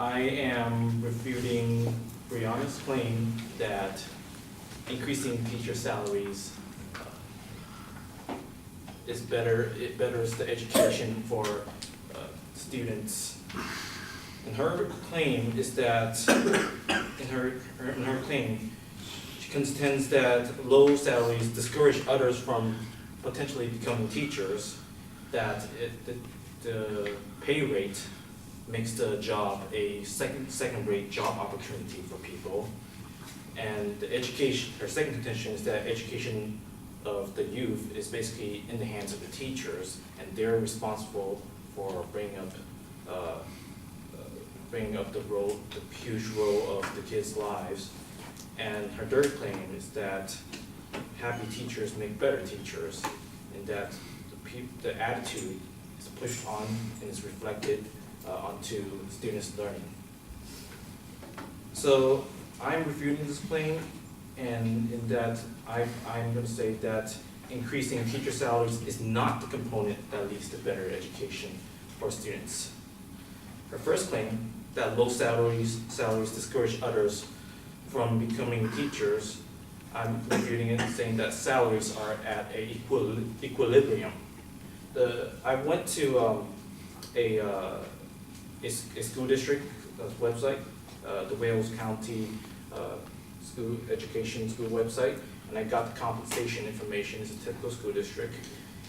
I am refuting Brianna's claim that increasing teacher salaries it betters the education for students. And her claim is that, in her claim, she contends that low salaries discourage others from potentially becoming teachers, that the pay rate makes the job a second-rate job opportunity for people. And the education, her second contention is that education of the youth is basically in the hands of the teachers, and they're responsible for bringing up the huge role of the kids' lives. And her third claim is that happy teachers make better teachers, and that the attitude is pushed on and is reflected onto students' learning. So I'm refuting this claim, and in that I'm going to say that increasing teacher salaries is not the component that leads to better education for students. Her first claim, that low salaries discourage others from becoming teachers, I'm refuting it, saying that salaries are at a equilibrium. I went to a school district website, the Wales County school website, and I got the compensation information. It's a typical school district,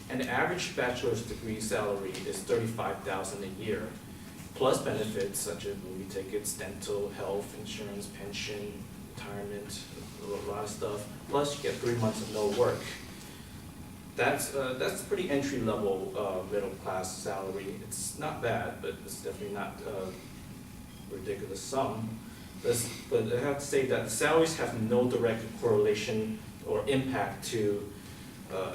and the average bachelor's degree salary is $35,000 a year, plus benefits such as movie tickets, dental, health insurance, pension, retirement, a lot of stuff. Plus, you get 3 months of no work. That's pretty entry level middle class salary. It's not bad, but it's definitely not a ridiculous sum. But I have to say that salaries have no direct correlation or impact to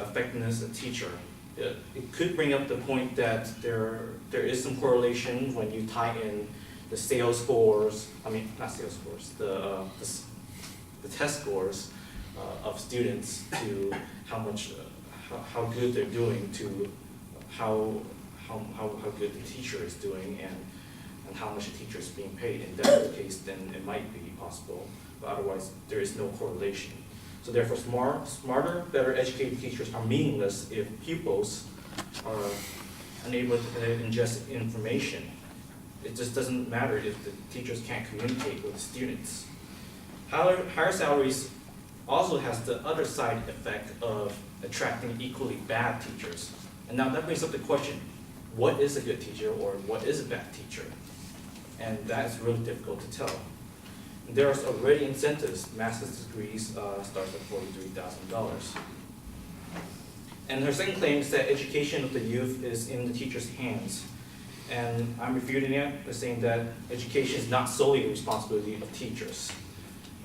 effectiveness of a teacher. It could bring up the point that there is some correlation when you tie in the sales scores. I mean, not sales scores. The test scores of students to how good they're doing, to how good the teacher is doing, and how much the teacher is being paid. In that case, then it might be possible, but otherwise there is no correlation. So therefore, smarter, better educated teachers are meaningless if pupils are unable to ingest information. It just doesn't matter if the teachers can't communicate with the students. Higher salaries also has the other side effect of attracting equally bad teachers. And now that brings up the question, what is a good teacher or what is a bad teacher? And that's really difficult to tell. And there's already incentives. Master's degrees start at $43,000. And her second claim is that education of the youth is in the teacher's hands. And I'm refuting it by saying that education is not solely the responsibility of teachers.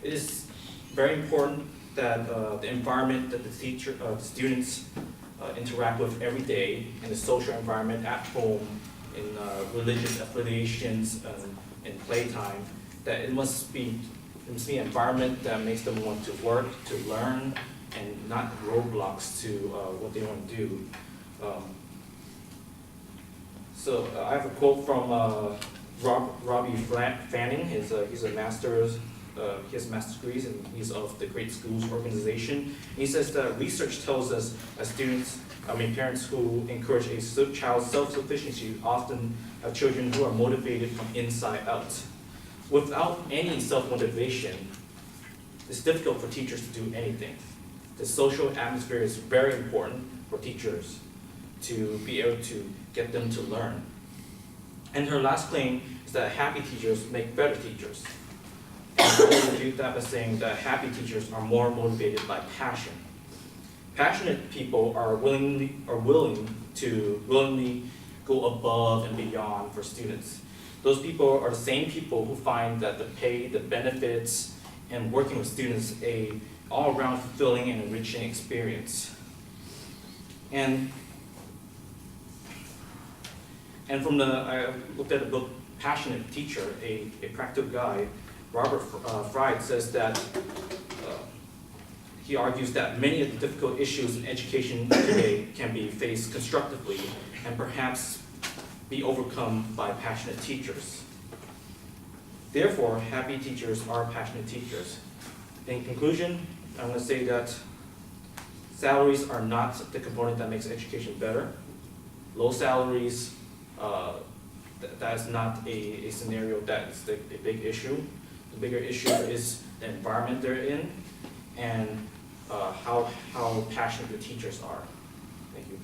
It is very important that the environment that the students interact with every day, in the social environment, at home, in religious affiliations, in playtime, that it must be an environment that makes them want to work, to learn, and not roadblocks to what they want to do. So I have a quote from Robbie Fanning. He's a master's. He has master's degrees, and he's of the Great Schools Organization. He says that research tells us parents who encourage a child's self-sufficiency often have children who are motivated from inside out. Without any self-motivation, it's difficult for teachers to do anything. The social atmosphere is very important for teachers to be able to get them to learn. And her last claim is that happy teachers make better teachers. I will refute that by saying that happy teachers are more motivated by passion. Passionate people are willing to go above and beyond for students. Those people are the same people who find that the pay, the benefits, and working with students a all-around fulfilling and enriching experience. And I looked at the book Passionate Teacher, a practical guide. Robert Fried says that he argues that many of the difficult issues in education today can be faced constructively and perhaps be overcome by passionate teachers. Therefore, happy teachers are passionate teachers. In conclusion, I'm going to say that salaries are not the component that makes education better. Low salaries, that is not a scenario that is a big issue. The bigger issue is the environment they're in and how passionate the teachers are. Thank you.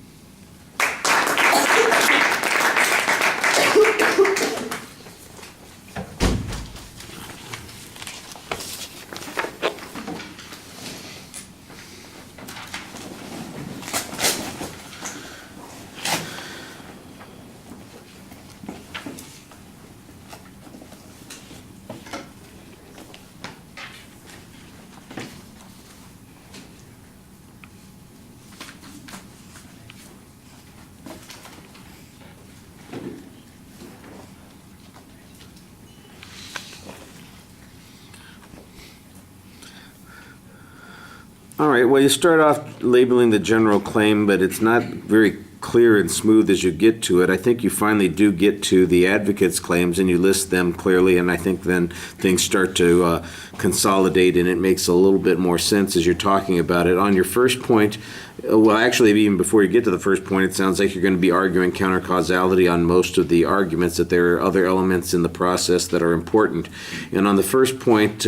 All right, well, you start off labeling the general claim, but it's not very clear and smooth as you get to it. I think you finally do get to the advocate's claims and you list them clearly, and I think then things start to consolidate and it makes a little bit more sense as you're talking about it. On your first point, well, actually, even before you get to the first point, it sounds like you're going to be arguing counter-causality on most of the arguments, that there are other elements in the process that are important. And on the first point,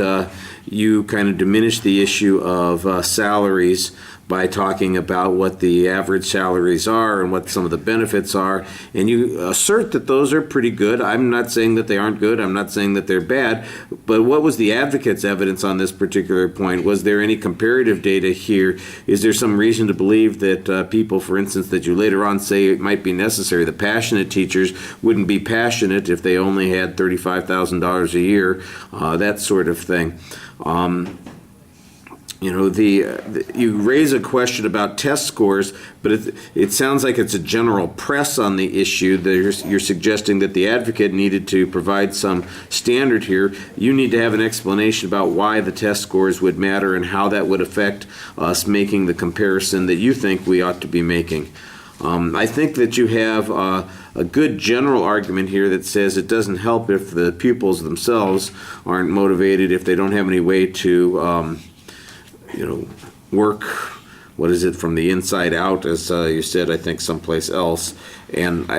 you kind of diminish the issue of salaries by talking about what the average salaries are and what some of the benefits are, and you assert that those are pretty good. I'm not saying that they aren't good. I'm not saying that they're bad, but what was the advocate's evidence on this particular point? Was there any comparative data here? Is there some reason to believe that people, for instance, that you later on say it might be necessary, the passionate teachers wouldn't be passionate if they only had $35,000 a year, that sort of thing? You know, you raise a question about test scores, but it sounds like it's a general press on the issue. You're suggesting that the advocate needed to provide some standard here. You need to have an explanation about why the test scores would matter and how that would affect us making the comparison that you think we ought to be making. I think that you have a good general argument here that says it doesn't help if the pupils themselves aren't motivated, if they don't have any way to work, what is it, from the inside out, as you said, I think, someplace else. And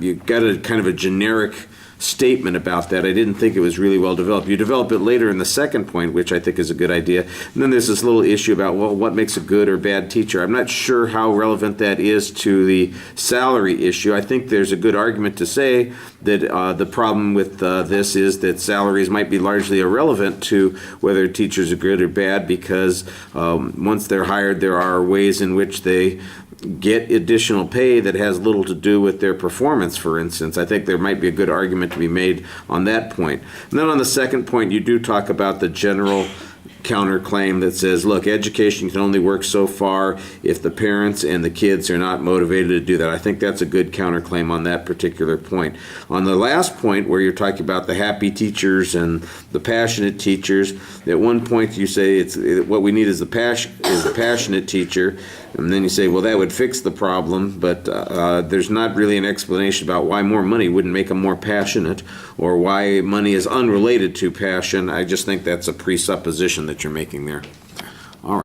you got a kind of a generic statement about that. I didn't think it was really well developed. You develop it later in the second point, which I think is a good idea. And then there's this little issue about, well, what makes a good or bad teacher? I'm not sure how relevant that is to the salary issue. I think there's a good argument to say that the problem with this is that salaries might be largely irrelevant to whether teachers are good or bad, because once they're hired, there are ways in which they get additional pay that has little to do with their performance, for instance. I think there might be a good argument to be made on that point. And then on the second point, you do talk about the general counterclaim that says, look, education can only work so far if the parents and the kids are not motivated to do that. I think that's a good counterclaim on that particular point. On the last point, where you're talking about the happy teachers and the passionate teachers, at one point you say what we need is the passionate teacher, and then you say, well, that would fix the problem, but there's not really an explanation about why more money wouldn't make them more passionate, or why money is unrelated to passion. I just think that's a presupposition that you're making there.